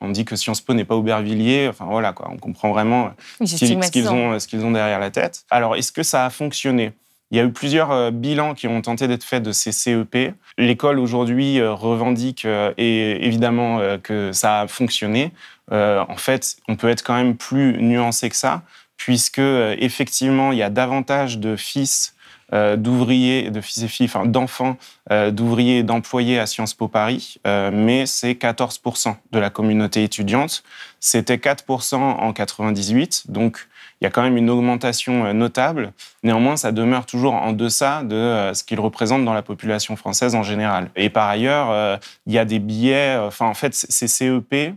on dit que Sciences Po n'est pas Aubervilliers, enfin voilà, quoi. On comprend vraiment ce qu'ils ont derrière la tête. Alors, est-ce que ça a fonctionné ? Il y a eu plusieurs bilans qui ont tenté d'être faits de ces CEP. L'école aujourd'hui revendique et évidemment que ça a fonctionné. En fait, on peut être quand même plus nuancé que ça, puisque effectivement, il y a davantage de fils d'ouvriers, de fils et filles, d'enfants d'ouvriers et d'employés à Sciences Po Paris, mais c'est 14% de la communauté étudiante. C'était 4% en 98, donc il y a quand même une augmentation notable. Néanmoins, ça demeure toujours en deçà de ce qu'il représente dans la population française en général. Et par ailleurs, il y a des biais, en fait, ces CEP,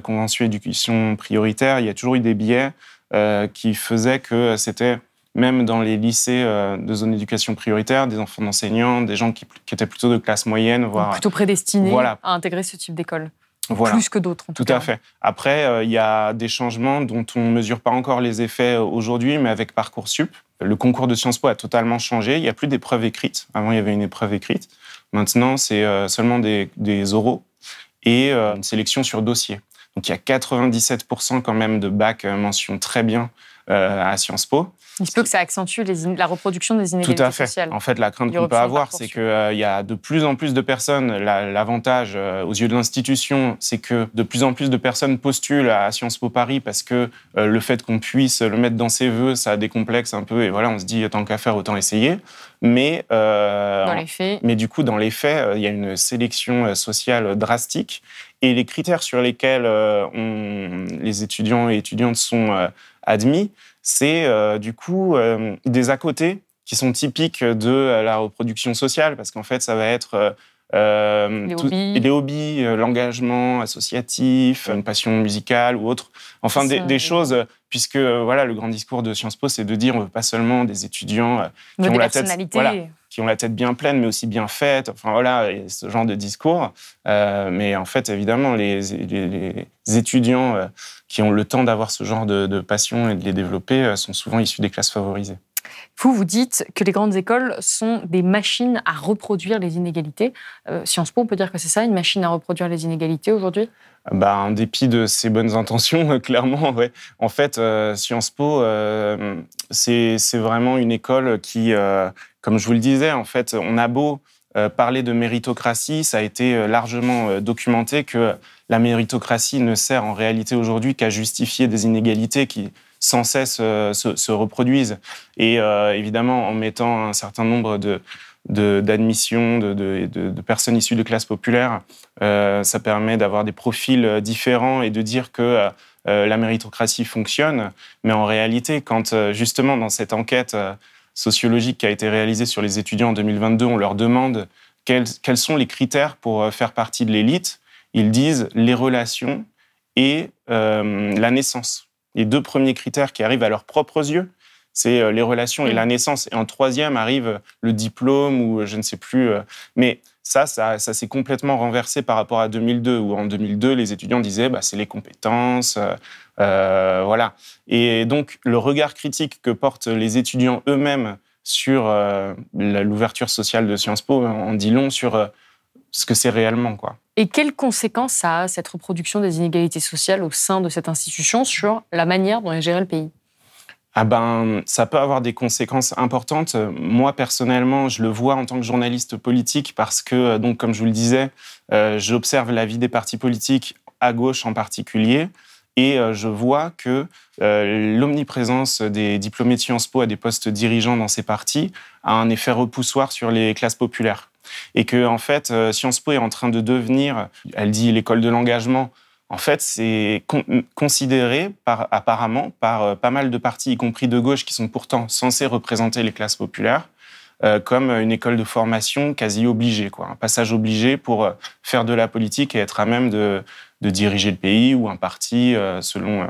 convention éducation prioritaire, il y a toujours eu des biais qui faisaient que c'était, même dans les lycées de zone d'éducation prioritaire, des enfants d'enseignants, des gens qui étaient plutôt de classe moyenne, voire plutôt prédestinés à intégrer ce type d'école. Voilà. Plus que d'autres, en tout cas. Tout à fait. Après, il y a des changements dont on ne mesure pas encore les effets aujourd'hui, mais avec Parcoursup, le concours de Sciences Po a totalement changé. Il n'y a plus d'épreuves écrites. Avant, il y avait une épreuve écrite. Maintenant, c'est seulement des oraux et une sélection sur dossier. Donc, il y a 97% quand même de bac mention très bien à Sciences Po. Il se peut que ça accentue la reproduction des inégalités sociales. Tout à fait. En fait, la crainte qu'on peut avoir, c'est qu'il y a de plus en plus de personnes. L'avantage aux yeux de l'institution, c'est que de plus en plus de personnes postulent à Sciences Po Paris parce que le fait qu'on puisse le mettre dans ses vœux, ça décomplexe un peu. Et voilà, on se dit, tant qu'à faire, autant essayer. Mais dans les faits, dans les faits, il y a une sélection sociale drastique. Et les critères sur lesquels les étudiants et étudiantes sont admis, c'est des à-côtés qui sont typiques de la reproduction sociale, parce qu'en fait, ça va être les hobbies, l'engagement associatif, une passion musicale ou autre. Enfin, des choses, puisque le grand discours de Sciences Po, c'est de dire on ne veut pas seulement des étudiants qui ont la tête bien pleine, mais aussi bien faite. Enfin, voilà, ce genre de discours. Mais en fait, évidemment, les étudiants qui ont le temps d'avoir ce genre de passion et de les développer sont souvent issus des classes favorisées. Vous dites que les grandes écoles sont des machines à reproduire les inégalités. Sciences Po, on peut dire que c'est ça, une machine à reproduire les inégalités aujourd'hui ? En dépit de ses bonnes intentions, clairement, ouais. En fait, Sciences Po, c'est vraiment une école qui, comme je vous le disais, en fait, on a beau parler de méritocratie, ça a été largement documenté que la méritocratie ne sert en réalité aujourd'hui qu'à justifier des inégalités qui sans cesse se reproduisent. Et évidemment, en mettant un certain nombre d'admissions de personnes issues de classes populaires, ça permet d'avoir des profils différents et de dire que la méritocratie fonctionne. Mais en réalité, quand justement dans cette enquête sociologique qui a été réalisée sur les étudiants en 2022, on leur demande quels sont les critères pour faire partie de l'élite, ils disent les relations et la naissance. Les deux premiers critères qui arrivent à leurs propres yeux, c'est les relations et la naissance. Et en troisième arrive le diplôme ou je ne sais plus. Mais ça s'est complètement renversé par rapport à 2002, où en 2002, les étudiants disaient c'est les compétences, voilà. Et donc, le regard critique que portent les étudiants eux-mêmes sur l'ouverture sociale de Sciences Po en dit long sur ce que c'est réellement, quoi. Et quelles conséquences ça a, cette reproduction des inégalités sociales au sein de cette institution sur la manière dont est géré le pays ? Ça peut avoir des conséquences importantes. Moi, personnellement, je le vois en tant que journaliste politique parce que, donc, comme je vous le disais, j'observe la vie des partis politiques, à gauche en particulier, et je vois que l'omniprésence des diplômés de Sciences Po à des postes dirigeants dans ces partis a un effet repoussoir sur les classes populaires. Et que, en fait, Sciences Po est en train de devenir, elle dit l'école de l'engagement. En fait, c'est considéré apparemment par pas mal de partis, y compris de gauche, qui sont pourtant censés représenter les classes populaires, comme une école de formation quasi obligée, quoi. Un passage obligé pour faire de la politique et être à même de diriger le pays ou un parti selon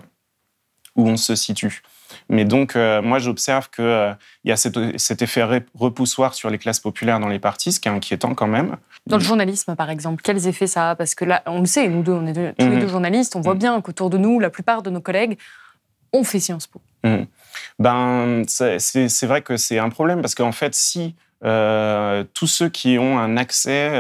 où on se situe. Mais donc, moi, j'observe qu'il y a cet effet repoussoir sur les classes populaires dans les partis, ce qui est inquiétant quand même. Dans le journalisme, par exemple, quels effets ça a ? Parce que là, on le sait, nous deux, on est tous les deux journalistes, on voit bien qu'autour de nous, la plupart de nos collègues ont fait Sciences Po. C'est vrai que c'est un problème, parce qu'en fait, si tous ceux qui ont un accès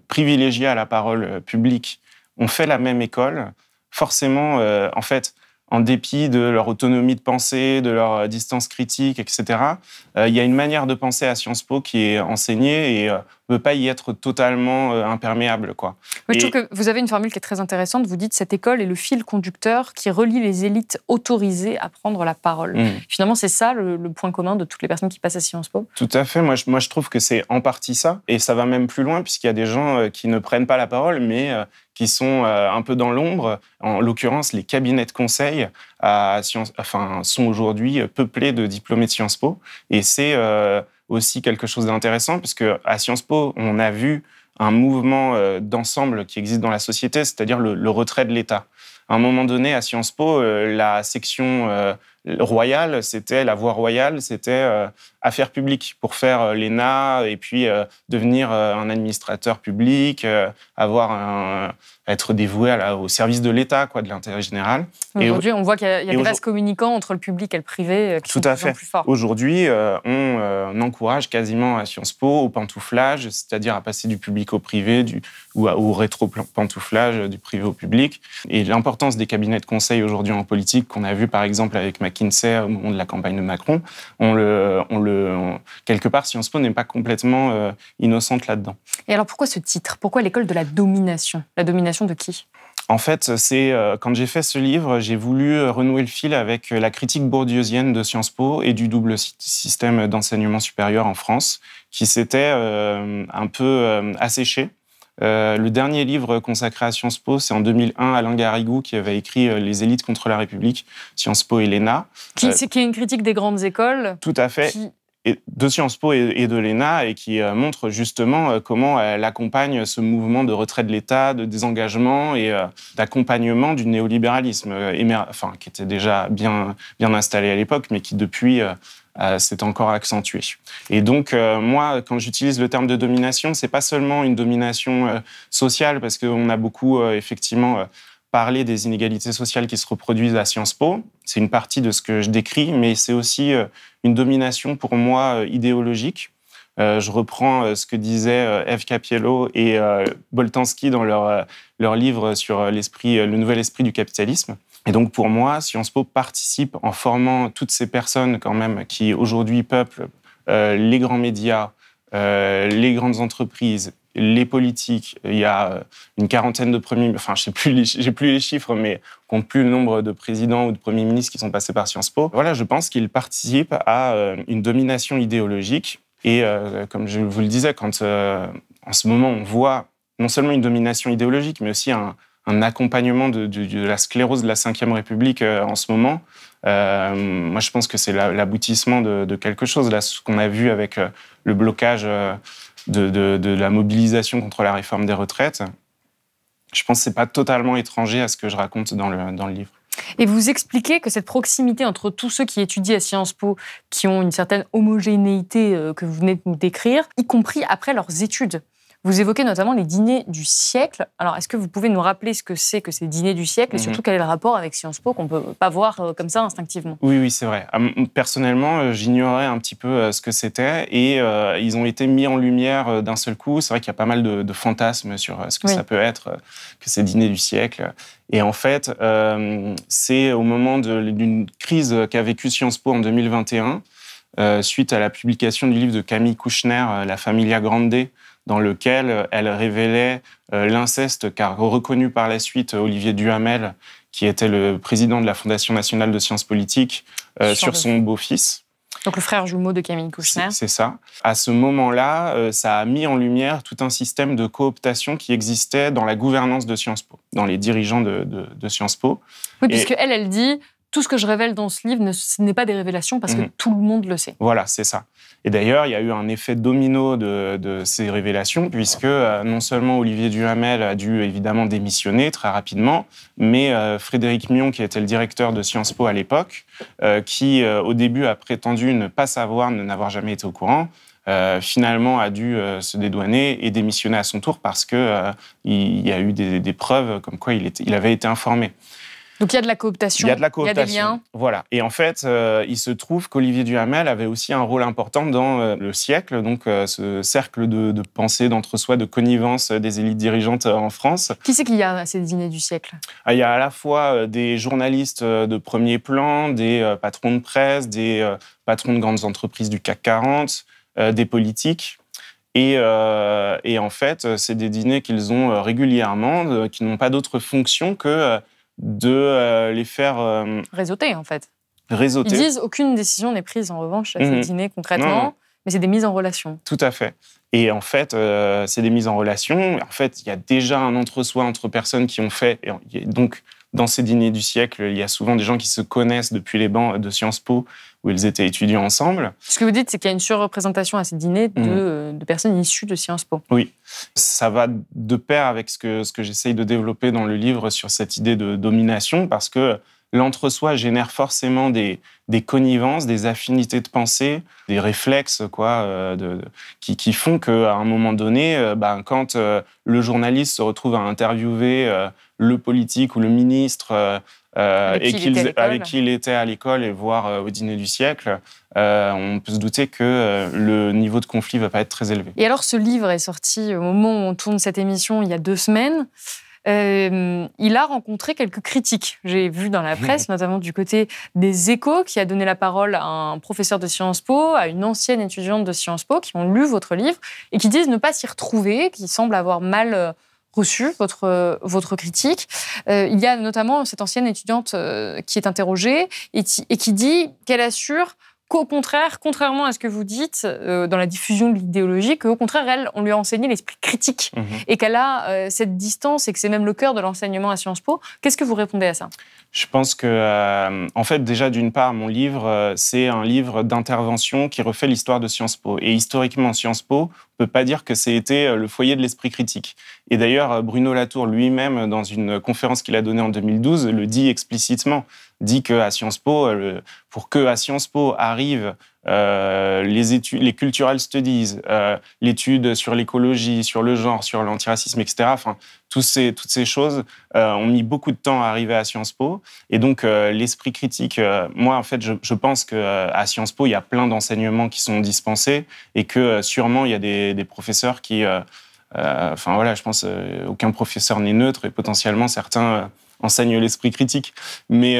privilégié à la parole publique ont fait la même école, forcément, en fait, en dépit de leur autonomie de pensée, de leur distance critique, etc., il y a une manière de penser à Sciences Po qui est enseignée et ne peut pas y être totalement imperméable, quoi. Oui, je trouve que vous avez une formule qui est très intéressante. Vous dites « cette école est le fil conducteur qui relie les élites autorisées à prendre la parole ». Finalement, c'est ça le point commun de toutes les personnes qui passent à Sciences Po ? Tout à fait. Moi, je trouve que c'est en partie ça. Et ça va même plus loin, puisqu'il y a des gens qui ne prennent pas la parole, mais qui sont un peu dans l'ombre. En l'occurrence, les cabinets de conseil sont aujourd'hui peuplés de diplômés de Sciences Po. Et c'est aussi quelque chose d'intéressant, puisque à Sciences Po, on a vu un mouvement d'ensemble qui existe dans la société, c'est-à-dire le retrait de l'État. À un moment donné, à Sciences Po, la section royale, la voie royale, c'était affaires publiques pour faire l'ENA et puis devenir un administrateur public, être dévoué au service de l'État, quoi, de l'intérêt général. Aujourd'hui, on voit qu'il y a des vases communicants entre le public et le privé qui sont de plus en plus forts. Aujourd'hui, on encourage quasiment à Sciences Po au pantouflage, c'est-à-dire à passer du public au privé ou au rétro-pantouflage du privé au public. Et l'importance des cabinets de conseil aujourd'hui en politique, qu'on a vu par exemple avec McKinsey au moment de la campagne de Macron, quelque part, Sciences Po n'est pas complètement innocente là-dedans. Et alors pourquoi ce titre ? Pourquoi l'école de la domination ? La domination de qui ? En fait, quand j'ai fait ce livre, j'ai voulu renouer le fil avec la critique bourdieusienne de Sciences Po et du double système d'enseignement supérieur en France, qui s'était un peu asséché. Le dernier livre consacré à Sciences Po, c'est en 2001, Alain Garrigou qui avait écrit « Les élites contre la République », Sciences Po et l'ENA. Qui est une critique des grandes écoles. Tout à fait. De Sciences Po et de l'ENA, et qui montre justement comment elle accompagne ce mouvement de retrait de l'État, de désengagement et d'accompagnement du néolibéralisme, qui était déjà bien installé à l'époque, mais qui depuis s'est encore accentué. Et donc, moi, quand j'utilise le terme de domination, c'est pas seulement une domination sociale, parce qu'on a beaucoup, effectivement, parler des inégalités sociales qui se reproduisent à Sciences Po. C'est une partie de ce que je décris, mais c'est aussi une domination, pour moi, idéologique. Je reprends ce que disaient Eve Capiello et Boltanski dans leur livre sur le nouvel esprit du capitalisme. Et donc, pour moi, Sciences Po participe en formant toutes ces personnes, quand même, qui aujourd'hui peuplent les grands médias, les grandes entreprises, les politiques. Il y a une quarantaine de premiers... j'ai plus les chiffres, mais on compte plus le nombre de présidents ou de premiers ministres qui sont passés par Sciences Po. Voilà, je pense qu'ils participent à une domination idéologique. Et comme je vous le disais, quand en ce moment, on voit non seulement une domination idéologique, mais aussi un accompagnement de la sclérose de la Ve République en ce moment, moi, je pense que c'est l'aboutissement de quelque chose. Là, ce qu'on a vu avec le blocage de la mobilisation contre la réforme des retraites, je pense que ce n'est pas totalement étranger à ce que je raconte dans le livre. Et vous expliquez que cette proximité entre tous ceux qui étudient à Sciences Po, qui ont une certaine homogénéité que vous venez de nous décrire, y compris après leurs études. Vous évoquez notamment les dîners du siècle. Alors, est-ce que vous pouvez nous rappeler ce que c'est que ces dîners du siècle et surtout quel est le rapport avec Sciences Po qu'on ne peut pas voir comme ça instinctivement? Oui, c'est vrai. Personnellement, j'ignorais un petit peu ce que c'était et ils ont été mis en lumière d'un seul coup. C'est vrai qu'il y a pas mal de fantasmes sur ce que ça peut être, que ces dîners du siècle. Et en fait, c'est au moment d'une crise qu'a vécue Sciences Po en 2021, suite à la publication du livre de Camille Kouchner, La Familia Grande, dans lequel elle révélait l'inceste qu'a reconnu par la suite Olivier Duhamel, qui était le président de la Fondation nationale de sciences politiques, sur son beau-fils. Donc le frère jumeau de Camille Kouchner. C'est ça. À ce moment-là, ça a mis en lumière tout un système de cooptation qui existait dans la gouvernance de Sciences Po, dans les dirigeants de Sciences Po. Oui, puisque elle dit... Tout ce que je révèle dans ce livre, ce n'est pas des révélations parce que tout le monde le sait. Voilà, c'est ça. Et d'ailleurs, il y a eu un effet domino de ces révélations, puisque non seulement Olivier Duhamel a dû évidemment démissionner très rapidement, mais Frédéric Mion, qui était le directeur de Sciences Po à l'époque, qui au début a prétendu ne pas savoir, ne n'avoir jamais été au courant, finalement a dû se dédouaner et démissionner à son tour parce qu'il y a eu des preuves comme quoi il avait été informé. Donc il y a de la cooptation, il y a des liens. Voilà. Et en fait, il se trouve qu'Olivier Duhamel avait aussi un rôle important dans le siècle, donc ce cercle de pensée, d'entre-soi, de connivence des élites dirigeantes en France. Qui c'est qu'il y a à ces dîners du siècle? Il y a à la fois des journalistes de premier plan, des patrons de presse, des patrons de grandes entreprises du CAC 40, des politiques. Et en fait, c'est des dîners qu'ils ont régulièrement, qui n'ont pas d'autre fonction que de les faire... réseauter, en fait. Réseauter. Ils disent aucune décision n'est prise, en revanche, à ces dîners, concrètement, non. Mais c'est des mises en relation. Tout à fait. Et en fait, c'est des mises en relation. En fait, il y a déjà un entre-soi entre personnes qui ont fait... Et donc, dans ces dîners du siècle, il y a souvent des gens qui se connaissent depuis les bancs de Sciences Po, où ils étaient étudiants ensemble. Ce que vous dites, c'est qu'il y a une surreprésentation à ces dîners de personnes issues de Sciences Po. Oui, ça va de pair avec ce que j'essaye de développer dans le livre sur cette idée de domination, parce que l'entre-soi génère forcément des connivences, des affinités de pensée, des réflexes qui font qu'à un moment donné, quand le journaliste se retrouve à interviewer le politique ou le ministre avec qui il était à l'école et voire au dîner du siècle, on peut se douter que le niveau de conflit ne va pas être très élevé. Et alors, ce livre est sorti au moment où on tourne cette émission, il y a 2 semaines. Il a rencontré quelques critiques. J'ai vu dans la presse, notamment du côté des Échos, qui a donné la parole à un professeur de Sciences Po, à une ancienne étudiante de Sciences Po, qui ont lu votre livre et qui disent ne pas s'y retrouver, qui semblent avoir mal reçu votre critique. Il y a notamment cette ancienne étudiante qui est interrogée et qui dit qu'elle assure qu'au contraire, contrairement à ce que vous dites dans la diffusion de l'idéologie, qu'au contraire, elle, on lui a enseigné l'esprit critique et qu'elle a cette distance et que c'est même le cœur de l'enseignement à Sciences Po. Qu'est-ce que vous répondez à ça? Je pense que, en fait, déjà, d'une part, mon livre, c'est un livre d'intervention qui refait l'histoire de Sciences Po. Et historiquement, Sciences Po, on ne peut pas dire que c'était le foyer de l'esprit critique. Et d'ailleurs, Bruno Latour lui-même, dans une conférence qu'il a donnée en 2012, le dit explicitement, dit qu'à Sciences Po, pour qu'à Sciences Po arrivent les cultural studies, l'étude sur l'écologie, sur le genre, sur l'antiracisme, etc. Enfin, toutes ces choses ont mis beaucoup de temps à arriver à Sciences Po. Et donc, l'esprit critique, moi, en fait, je pense qu'à Sciences Po, il y a plein d'enseignements qui sont dispensés et que sûrement, il y a des professeurs qui... je pense aucun professeur n'est neutre et potentiellement certains... enseigne l'esprit critique. Mais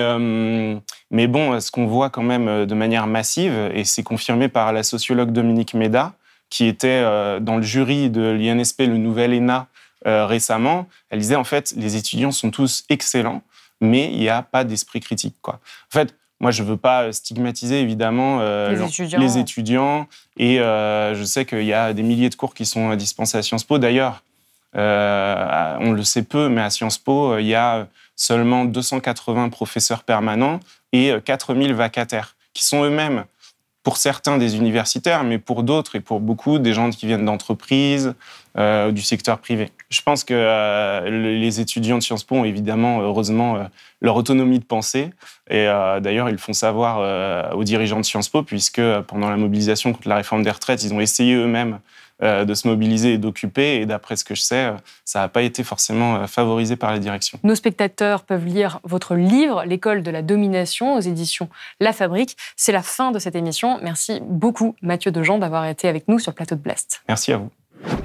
bon, ce qu'on voit quand même de manière massive, et c'est confirmé par la sociologue Dominique Méda, qui était dans le jury de l'INSP, le nouvel ENA, récemment, elle disait en fait, les étudiants sont tous excellents, mais il n'y a pas d'esprit critique, quoi. En fait, moi, je ne veux pas stigmatiser, évidemment, les étudiants. Et je sais qu'il y a des milliers de cours qui sont dispensés à Sciences Po. D'ailleurs, on le sait peu, mais à Sciences Po, il y a seulement 280 professeurs permanents et 4000 vacataires, qui sont eux-mêmes pour certains des universitaires, mais pour d'autres et pour beaucoup des gens qui viennent d'entreprises, du secteur privé. Je pense que les étudiants de Sciences Po ont évidemment, heureusement, leur autonomie de pensée. Et d'ailleurs, ils le font savoir aux dirigeants de Sciences Po, puisque pendant la mobilisation contre la réforme des retraites, ils ont essayé eux-mêmes de se mobiliser et d'occuper. Et d'après ce que je sais, ça n'a pas été forcément favorisé par la direction. Nos spectateurs peuvent lire votre livre, L'école de la domination, aux éditions La Fabrique. C'est la fin de cette émission. Merci beaucoup, Mathieu Dejean, d'avoir été avec nous sur le plateau de Blast. Merci à vous.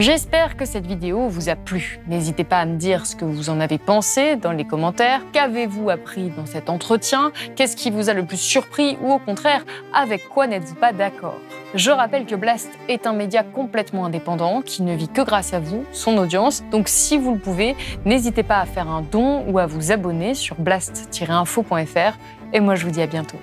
J'espère que cette vidéo vous a plu. N'hésitez pas à me dire ce que vous en avez pensé dans les commentaires. Qu'avez-vous appris dans cet entretien? Qu'est-ce qui vous a le plus surpris ou au contraire, avec quoi n'êtes-vous pas d'accord? Je rappelle que Blast est un média complètement indépendant qui ne vit que grâce à vous, son audience. Donc si vous le pouvez, n'hésitez pas à faire un don ou à vous abonner sur blast-info.fr. Et moi je vous dis à bientôt.